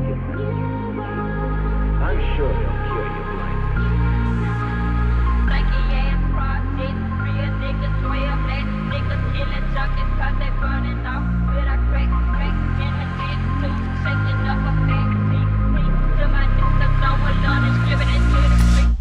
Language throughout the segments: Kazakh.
I'm sure he'll cure your blindness. Psyche ass project, real niggas, 12 less niggas killing junkies cause they burning off with a crack in the head too, shaking up a fat to my niggas, no one done is giving it to the street.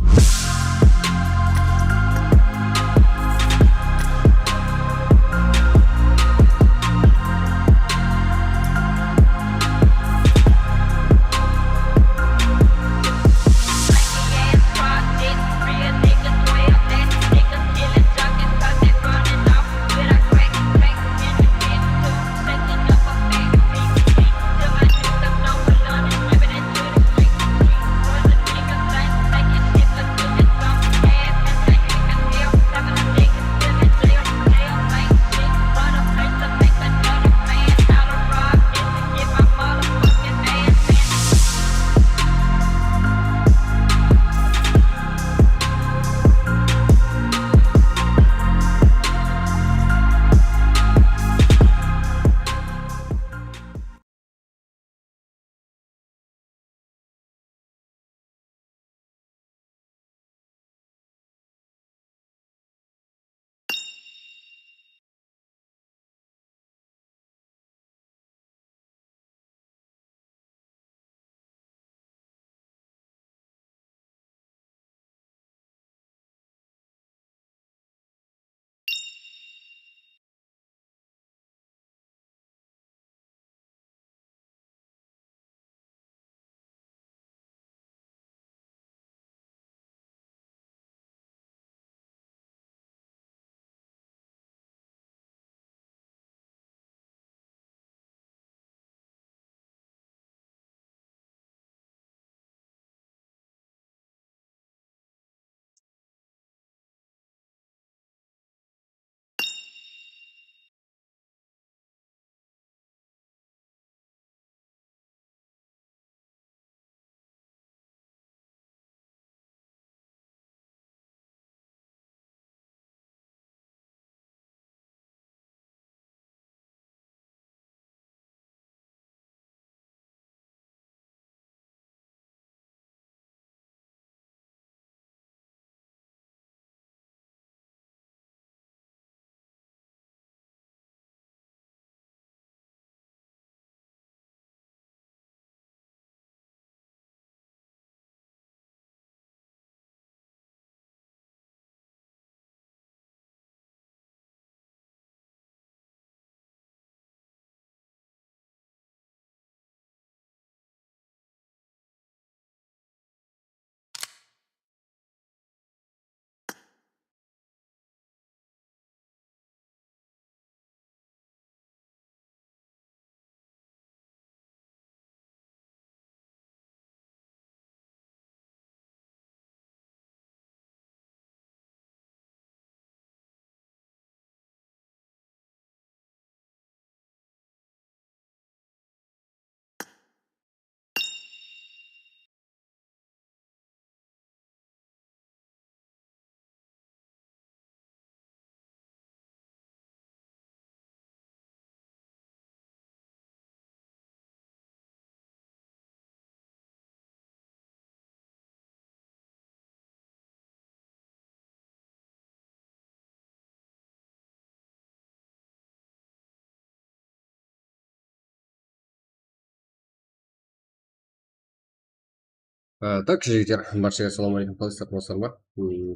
Так, жігіттер, баршаға ассалаумағалейкум, қалайсыздар ма?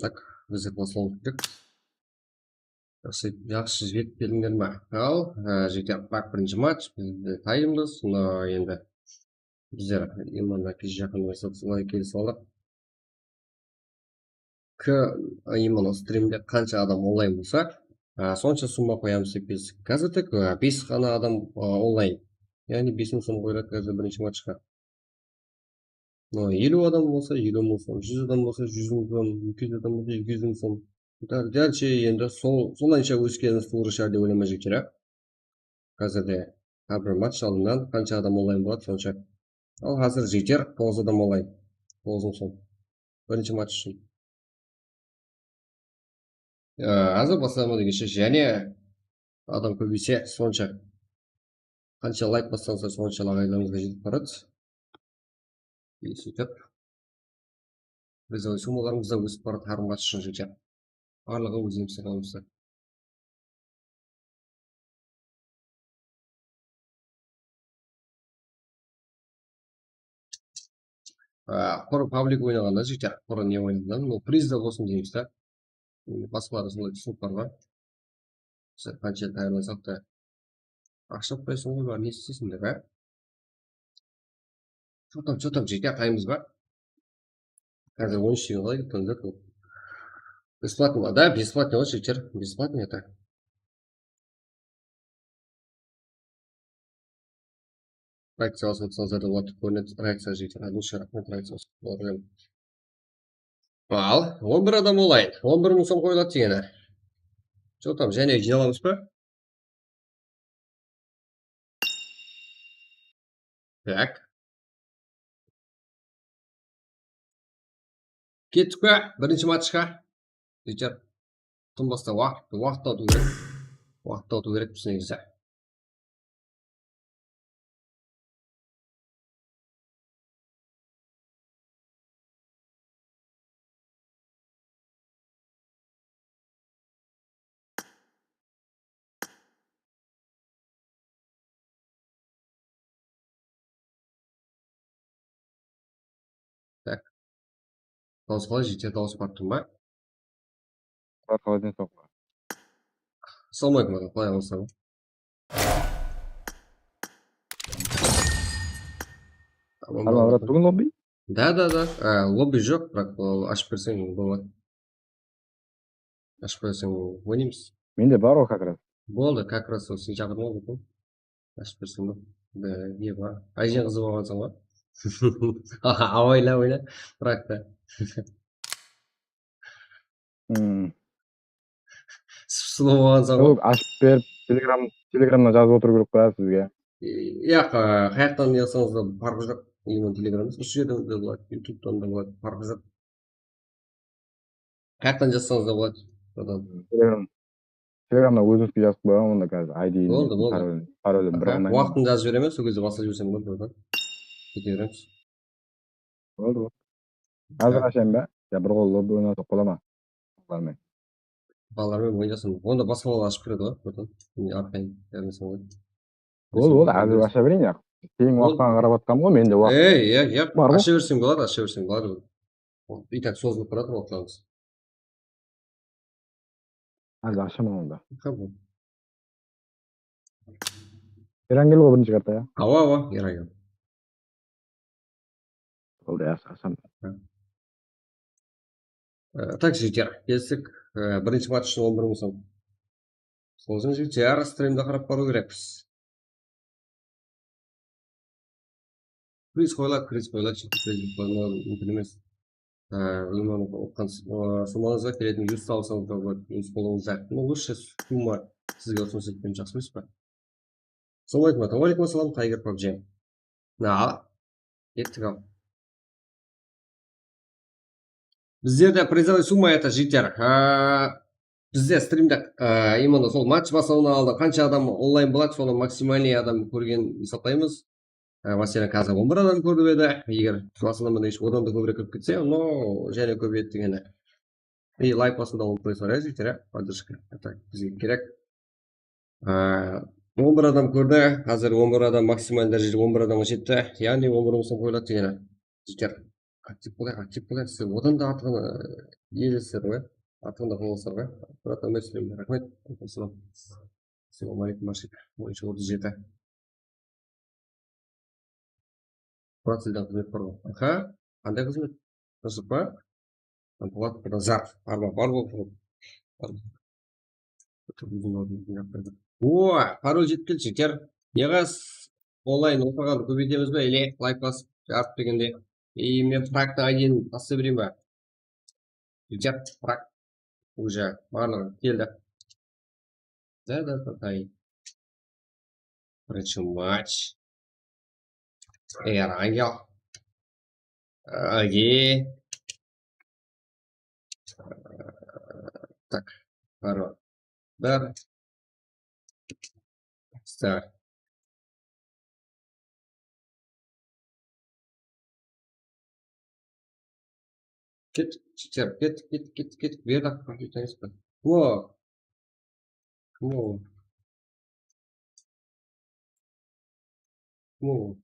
Так, біздер бастауымыз керек. Жақсы жібек келдіңдер ма? Ал, жігіттер, бақ бірінші матч, бізде таймлес, енді біздер иманға кез жақын солай келісіп алдық. Иман стримде қанша адам онлайн болса, сонша сумма қоямыз деп біз. Қазір тек 5 қана адам онлайн. Яғни 5000 сом қойылады қазір бірінші матчқа. 50 адам болса 50 мың сом, 100 адам болса 100 мың сом, 200 адам болса 200 мың сом. Дәлше енді солайша өскеніміз тура шығар деп ойлама жігіттер. Қазірде әрбір матч алдынан қанша адам онлайн болады сонша. Ал қазір жігіттер 9 адам онлайн. 9 мың сом. Бірінші матч үшін. Азыр бастамады кеше, және адам көбейсе сонша. Қанша лайк бастаңыздар сонша лайкlarımызға жетіп барады. Сөйтіп призовой суммаларымыз да өсіп барады әр матч үшін жігіттер. Барлығы өз емсігімізді. Құр паблик ойнағанда жігіттер, құр не ойнағанда, ну призда болсын дейміз да. Басқалары солай түсініп бар ма? Қанша тайырласақ та ақша қойсын ғой бар, не істейсің деп, Что там жеке қаймыз ба? Қазір 13 деген қалай кетті ол? Бесплатно, да, бесплатно, вот жігіттер, бесплатно это. Реакция алсаңыздар да болады, көрінеді реакция жігіттер, лучше рахмет реакция. Ал, 11 адам олайын, 11 мың сом қойылады дегені. Что там, және жиналамыз ба? Так. Кеттік па, бірінші матчқа. Жігіттер, тынбаста уақыт ауту керек. Уақыт ауту керек біз негізі. Так. Дауыс қалай жігіттер, дауыс барып тұрмын ба? Қалай денсаулық? Ассалаумағалейкум, қалай қалсың? Брат, бүгін лобби? Да. Лобби жоқ, бірақ ашып берсең болады. Ашып берсең ойнаймыз. Менде бар ол как раз. Болды, как раз сен шақырдың ғой. Ашып берсең болады. Да, не бар. Айжан қызы болғансың ба? Ойна, бірақ та. Сұлу болғансың ғой. Ашып беріп, телеграмнан жазып отыру керек па сізге? Қаяқтан жазсаңыз да farkı жоқ. Именно телеграмда. Үш жерден де болады, ютубтан да болады, farkı жоқ. Қаяқтан жазсаңыз да болады. Телеграмда өзіңізге жазып қоямын, онда қазір ID-ін, Болды. паролін бір ғана. Уақытын жазып жіберемін, сол кезде басқа жіберсем болады oradan. Кете береміз. Болды. Қазір ашайын ба? Я бір қол лобби ойнатып бола ма? Балалармен ойнасың. Онда басқа балалар ашып береді ғой, oradan. Арқайын бермесең болады. Болды, әзір аша берейін я. Сенің уақытыңа қарап атқам ғой, менде уақыт. Аша берсең болады. И так созылып тұрады уақытларыңыз. Әзір ашамын онда. Қабыл. Ерангел ғой бірінші карта, я? Ава, Ерангел. Болды, ашамын. Так, жігіттер, келсек, бірінші матч үшін 11 мың сом. Сол үшін жігіттер, стримді қарап бару керекпіз. Приз қойылады, мүмкін емес. Суммаңызға келетін 100 салсаңыз да болады, өз қолыңызда. Лучше сумма сізге ұсыныс еткен жақсы емес па? Ассалаумағалейкум, KARAKALPAKSTAN. Кеттік ал. Біздерде призовой сумма это жігіттер. Бізде стримде именно сол матч басауына алды. Қанша адам онлайн болады, соны максимальный адам көрген есаптаймыз. Мәселен, қазір 11 адам көріп еді. Егер басылымында одан да көбірек кіріп кетсе, но және көбейеді дегені. И лайк басында оны қойсаңдар, жігіттер, поддержка. Это бізге керек. 11 адам көрді. Қазір 11 адам максималды дәрежеде 11 адамға жетті. Яғни 11 мың сом қойылады дегені. Жігіттер, актив болайық. Сіз одан да артығын елесіздер ғой. Артығында қолыңыздар ғой. Брат, өмірсілемін. Рахмет. Ассалаумағалейкум, Маршик. 37. Процеддан қызмет бар ғой. Қандай қызмет? Қысып па? Платформадан зар. Бар бол. Пароль жетіп келді жігіттер. Неғаз онлайн оқығанды көбейтеміз бе? Или лайк басып жарып дегенде. И мен фрактың айден басып берейін ба? Жігіттер, фракт. Уже барлығы келді. Да. Бірінші матч. Ерангел. Аги. Так, пароль. Да. Ставь. Git, жігіттер, кет. Берді компьютеріңіз ба? О, кім ол? Кім ол?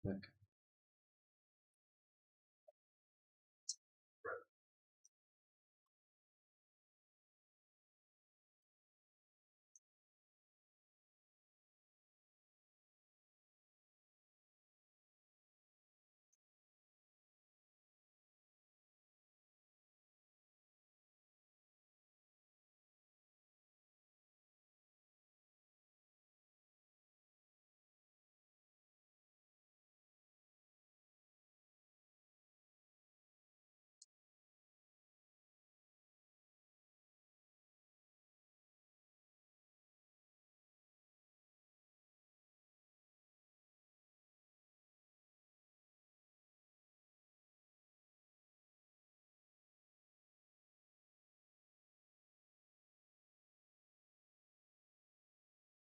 Так.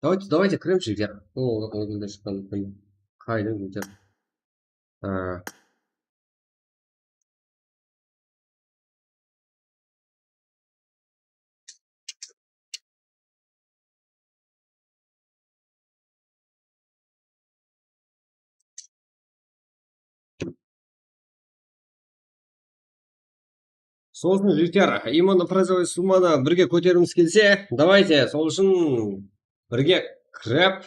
Давайте кірем жігіттер. Ол өзінде шыққан қайдың жігіттер. Сосын жігіттер, именно призовой сумманы бірге көтеріміз келсе, давайте сол үшін бірге кіріп,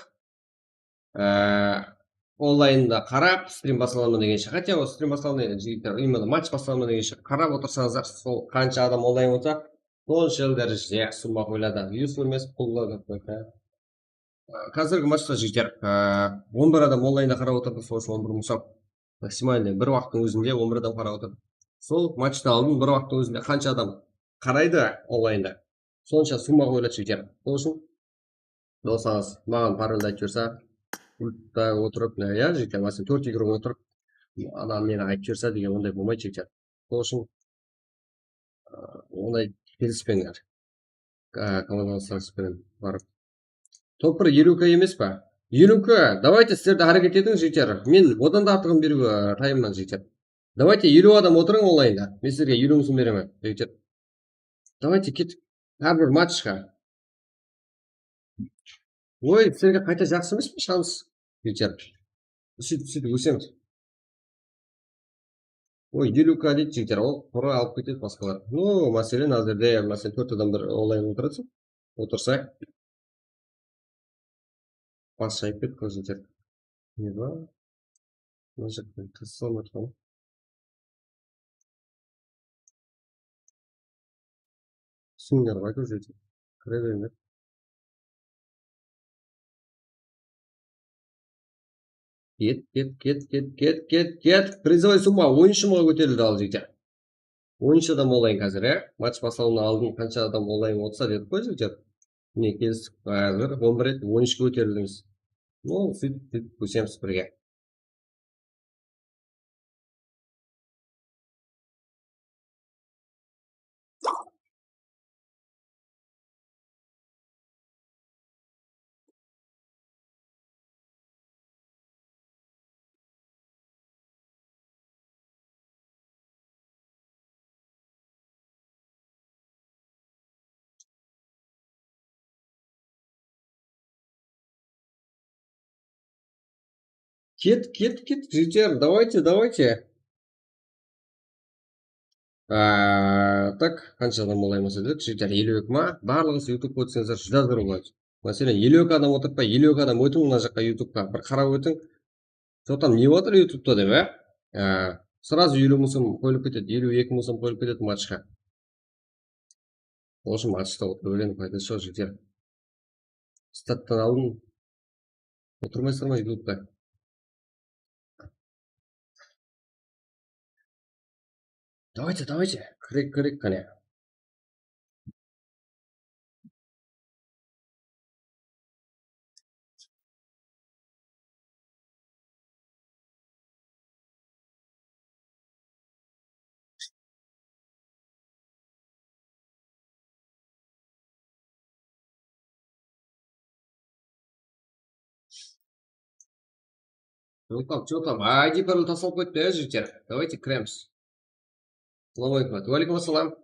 онлайнда қарап, стрим басыламын дегенше. Хотя ол стрим басыламын жігіттер, именно матч басыламын дегенше қарап отырсаңыздар, сол қанша адам онлайн болса, сонша дәрежеде сумма қойылады. Юз емес қолдады. Қазіргі матчта жігіттер, 11 адам онлайнда қарап отырды, сол үшін 11 мұсап. Максимальный бір уақыттың өзінде 11 адам қарап отырды. Сол матчты алдын бір уақыттың өзінде қанша адам қарайды онлайнда, сонша сумма қойылады жігіттер. Сол үшін болсаңыз, маған парольді айтып жүрсе, пультта отырып, иә жігіттер, мәселен 4 игрок отырып, адам мені айтып жүрсе деген ондай болмайды жігіттер. Сол үшін ондай келіспеңдер. Командаластарыңызбен барып. Топ 1 50к емес па? 50к, давайте сіздерді әрекет етіңіз жігіттер. Мен одан да артығын беруге тайыммын жігіттер. Давайте 50 адам отырың онлайнда. Мен сіздерге 50-ңізін беремін, жігіттер. Давайте кет. Әрбір матчқа. Ой, сіздерге қайта жақсы емес пе шанс, жігіттер? Сөйтіп өсеміз. Ой, 50к дейді жігіттер, ол құра алып кетеді басқалар. Ну, мәселен әзірде, мәселен 4 адам бір онлайн отырса, бас шайып кетті жігіттер. Не ба? Мына жақтан қысылмай тұрған. Түсіңдер ғой жігіттер. Кіре беріңдер. Кет. Призовой сумма ойыншы мол көтерілді ал жігіттер. Ойыншы адам онлайн қазір, матч басылуына алдын қанша адам онлайн отырса дедік қой жігіттер. Міне келістік, қазір 11 рет 13-ке көтерілдіңіз. Ну, сөйтіп көсеміз бірге. Кет, жігіттер, давайте. Так, қанша адам олай болса дедік, жігіттер 52 ма? Барлығысы YouTube өтсеңіздер жүздер болады. Мәселен, 52 адам отырып па, 52 адам өтің мына жаққа YouTube-қа бір қарап өтің. Содан не отыр YouTube-та деп, сразу 50 мұсым қойылып кетеді, 52 мұсым қойылып кетеді матчқа. Ол үшін матчта отырып өлені пайдасы жоқ жігіттер. Статтан алдын отырмайсыздар ма YouTube-та? Давайте, крик, қане. Что там? А ID пароль tashlab qo'yibdi жігіттер. Давайте кіреміз. Assalomu alaykum. Wa alaykum assalom.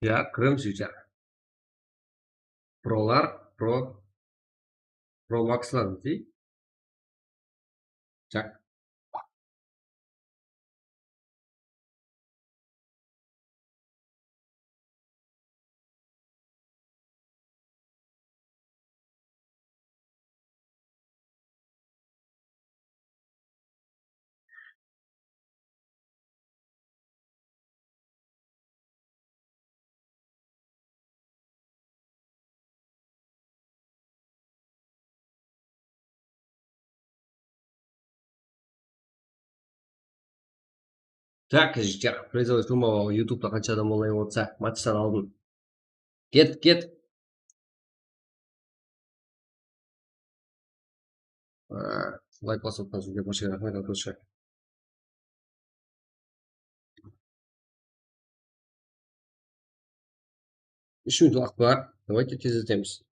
Ya, кіреміз жігіттер. Prolar, Pro Max'lar değil. Çak. Так, жігіттер. Производство сумма YouTube'da қанша адам онлайн отырса, матчтан алдын. Кет. Лайк басып отқан сізге баршаға рахмет arkadaşlar. 3 минут уақыт бар. Давайте тездетеміз.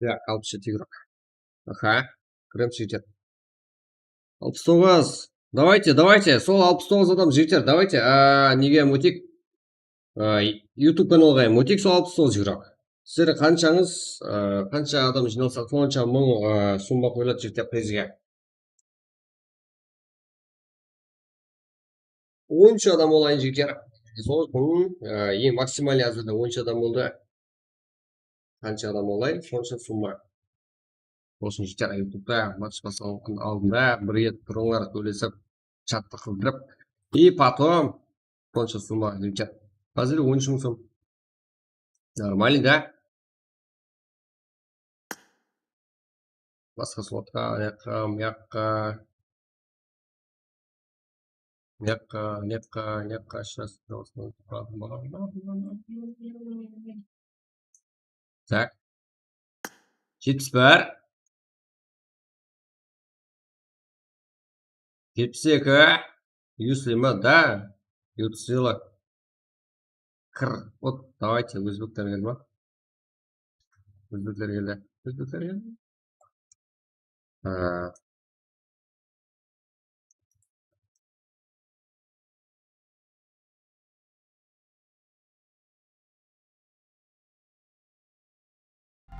Так, 67 игрок. Аха. Кірем жігіттер. 69. Давайте. Сол 69 адам жігіттер. Давайте. Неге өтейік? YouTube каналға өтейік сол 69 игрок. Сіздер қанша адам жиналса, сонша мың сумма қойылады жігіттер призге. 13 адам олайын жігіттер. Ең максимальный әзірде 13 адам болды. Қанша адам олайын, сонша сумма. Olsun жігіттер, YouTube'да матч басталған алдында бір рет тұрыңлар төлесіп, чатты қылдырып, и потом сонша сумма жігіттер. Қазір 13 мың сом. Нормально, да? Басқа слотқа, мияққа, сейчас. Так. 71. 72. Юслима, да? Юцила. Вот, давайте, өзбектер келді ма? Өзбектер келді.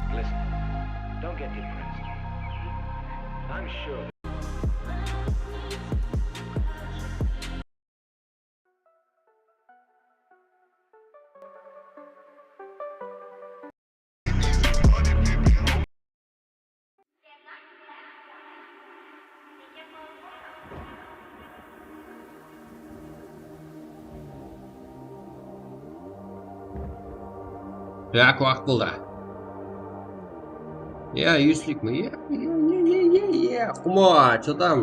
Listen, don't get depressed. I'm sure. Так, vaqt bo'ldi. Ya, 100likmi? Ya. Qumoch, odam.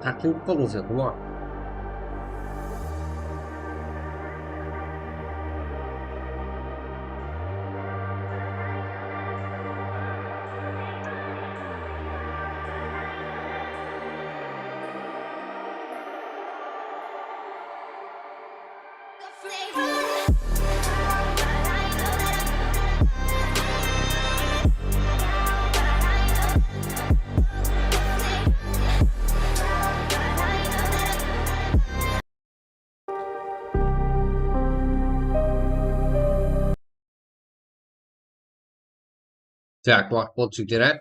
Taqdim qilib qolding sen, qumoch. Так, vaqt bo'lishi kerak.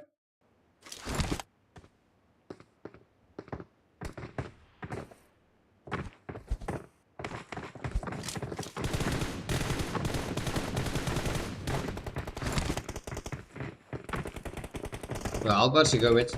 Albatta, Gomet.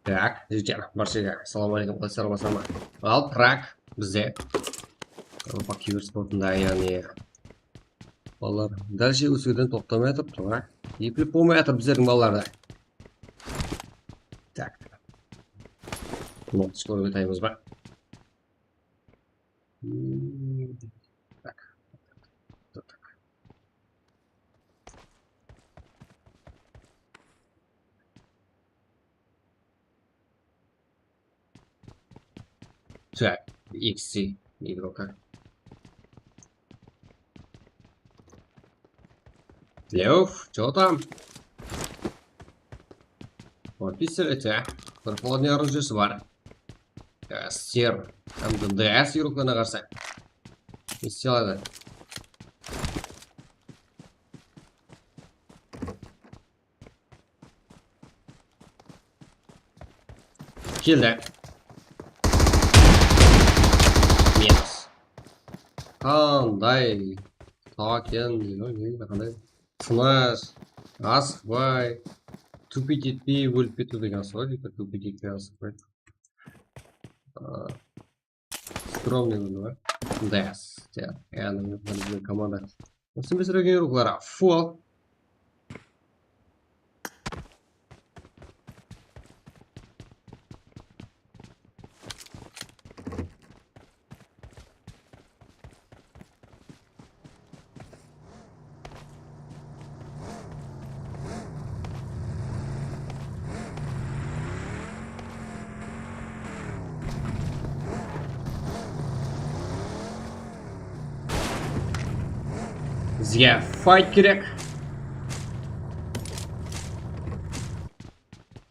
Так, житель, баршаға ассалаумағалейкум, қалайсыздар, амансыздар ма? Ал Праг бізде Еуропа киберспортында, яғни балалар дальше өсуден тоқтамай тұрыпты, а? Еплеп болмай жатыр біздердің балаларда. Так. Ноқтышқа өтаймыз ба? Так. Так, XC игрока. Лев, что там? Вот пистолете. Прохладный оружие свар. Сер. Там ДДС игрока нағарса. Не сделали. Келді. Қандай такен, қандай сынаш, асықпай, түпет етпей өліп кету деген асық ғой, түпет етпей асықпай. Скромный өлі бар. Дәс, яғни команда. Осы біз өрген ұрғылара, фол. Бізге файт керек.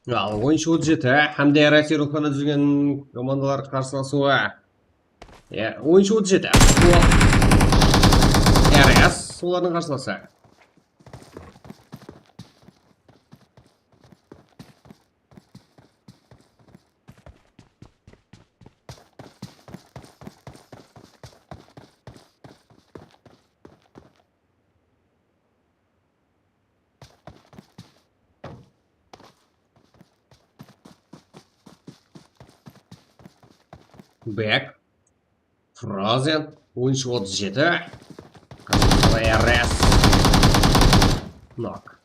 Ал ойыншы 37, Хамде Расируханы жүрген командалар қарсыласуға. Ойыншы 37. РС солардың қарсыласы. Back. Frozen. Oyuncu 37. RS. Knock.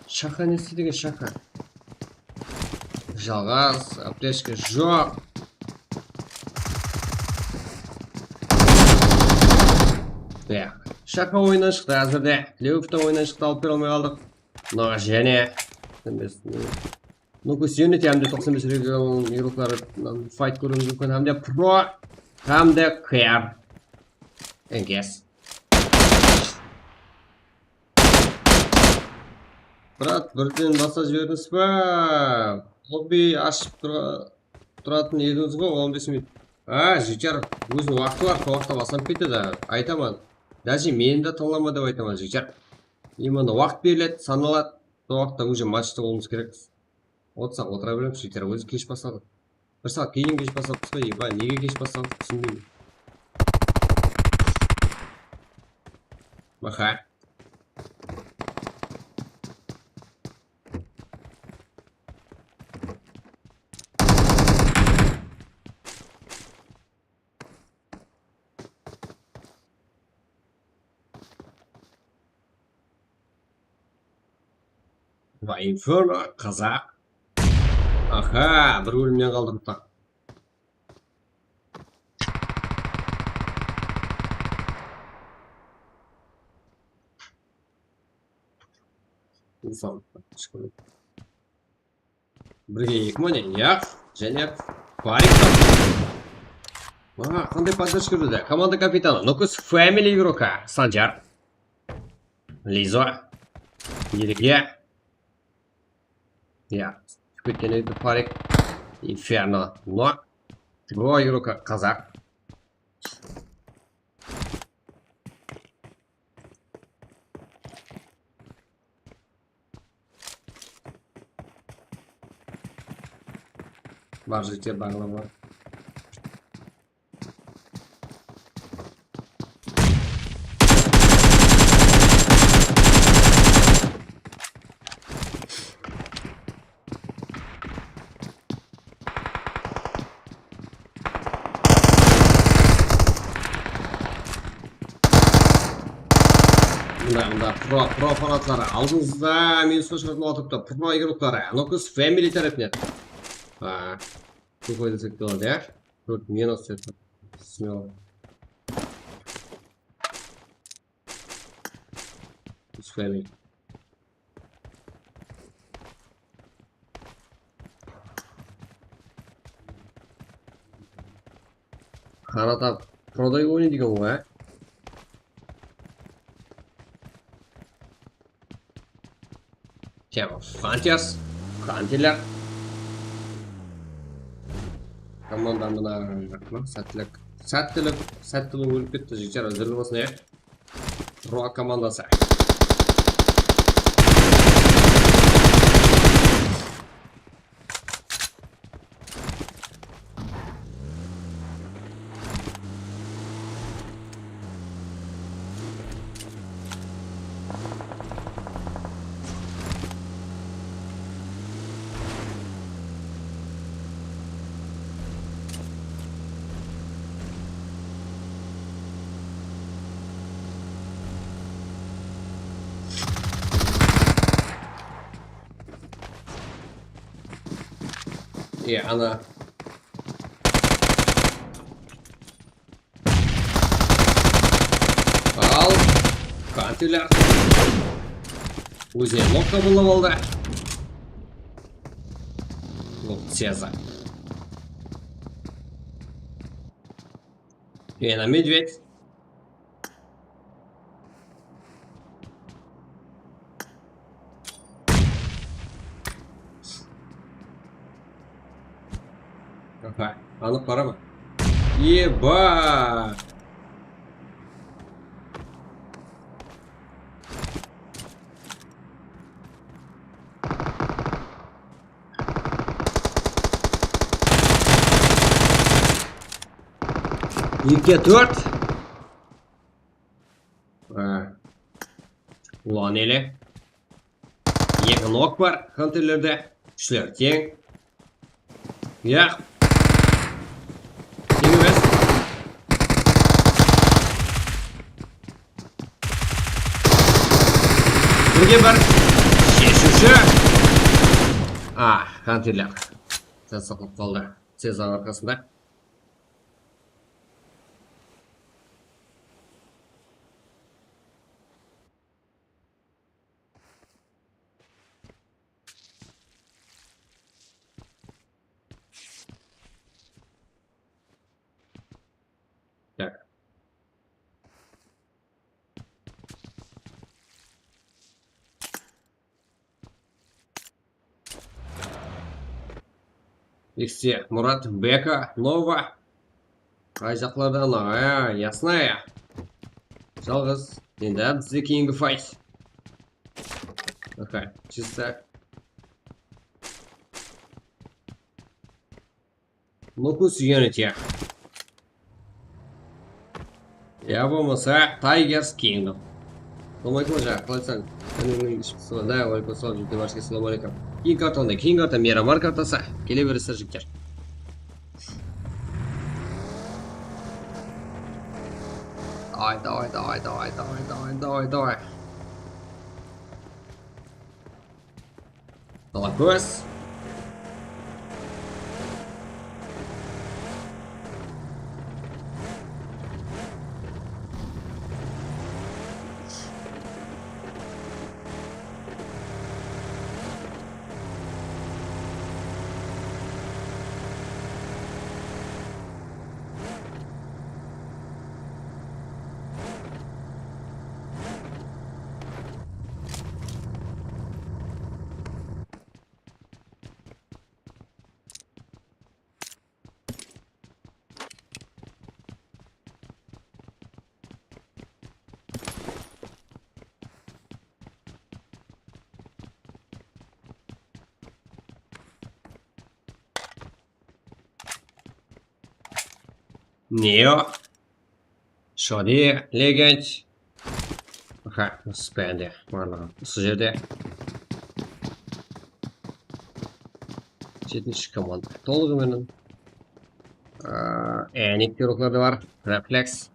Şaka nesi деген şaka. Жалғас, аптечка жоқ. Шақа ойыннан шықты әзірде. Леуфта ойыннан шықты, алып бере алмай қалдық. Мына және ну көсеуіне тәмде 95 регион игроклары файт көруіміз мүмкін. Hem de pro, hem de кэр. Енгес. Брат, бірден баса жіберіңіз ба? Лобби ашып тұратын едіңіз ғой, 15 минут. Жігер, өзінің уақыты бар, уақытта басам кетеді. Айтаман. Даже мені де тыңлама деп айтаман, жігер. Именно уақыт беріледі, саналады. Сол уақытта уже матчта болуымыз керек. Отсақ отыра береміз, жігер, өзі кеш басады. Бір сағат кейін кеш басады, еба, неге кеш басады, түсінбеймін. Маха. Инферно, қазақ. Аха, бір өлімнен қалдым та. Бірге екі ма не? Яқ, және парик. Қандай поддержка жүрді? Команда капитаны. Нокус фэмили игрока. Санжар. Лизо. Ерге. Я. Кеткен еді парик. Инферно. Но. Тіго игрока қазақ. Бар жігіттер бағыла бар. Мында про фанатлары алдыңызда мен сошыратын уақытта про игроклары Нокус фэмили тарапынан. Көп ойды сәтті болады, ә? Көрт мен осы сәтті. Смело. Нокус фэмили. Қанатап продай ойны деген ғой, ә? Тема Фантиас, Кантилер. Команда мына сәттілік өліп кетті, жігіттер өздерді болсын, е? Руа командасы. Ана ал Кантилер өзіне локка болып алды. Сеза Ена медведь. Анық пара ма? Еба! Екі төрт. Ulan ele. Екі нок бар контерлерде. Kuchlar teng. Yo'q. Teng emas. Birga bir shishuvchi. Kantirlar. Sen saqlab qoldi. Sezar orqasida. Так. Лексия, Мурат, Бека, Нова. Qay jaqlardan? Ясная. Жалғыз. Енді бізде кейінгі файт. Окей, чисто. Ну-ка сүйенете. Я болмаса Tigers Kingdom. Assalomu alaykum, qalaysan? Mening ishim da, alaykum assalom, juda yaxshi, assalomu alaykum. Keyin kartonda, keyin karton Miramar kartasi. Kelaverasizlar jiklar. Давай. Молокос. Neo. Shodi, Legend. Spende. Mana, bu yerda 70 komanda. To'lig'imen Enik yo'qlarda var. Reflex.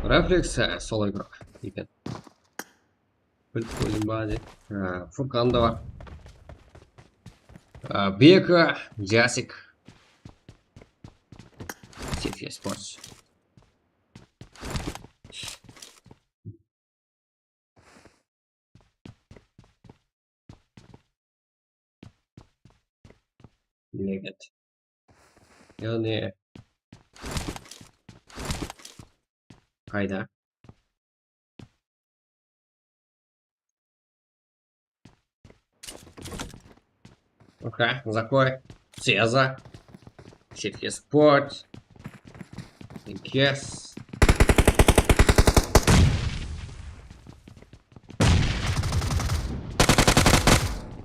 Reflex sol ekrana ekan. Bilib qo'ydim ba'zi. Furqonda var. Beka, Jasik. eSPORTS. Legend. Yani qayda? Окей, закрой. Цеза. eSPORTS. Yes.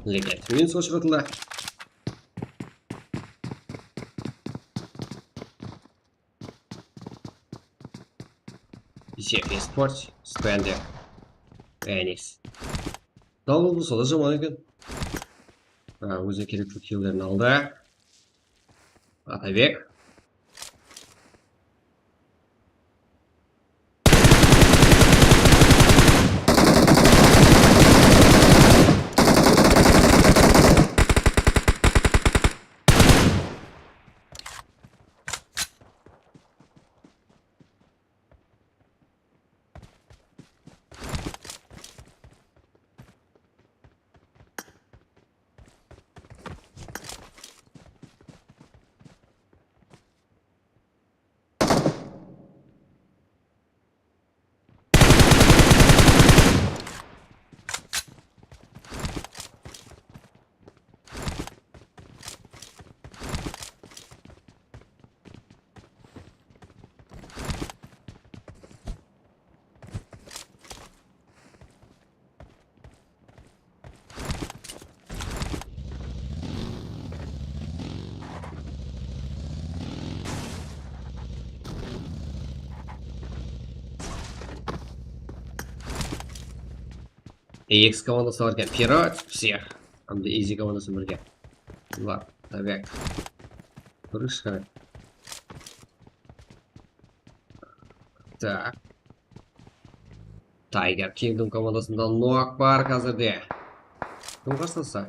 Legend. Min so'chirdilar. Чек eSports Spender. Enis. Double bu sola zaman ekan. O'ziga kerakli killlarni oldi. Atabek. EX komandası varken Pirat, всех. Hamda Easy komandası birga. Ular, Atabek. Ko'rish kerak. Так. Tiger Kingdom komandasidan Noak bor hozirda. Kim qarshilasa?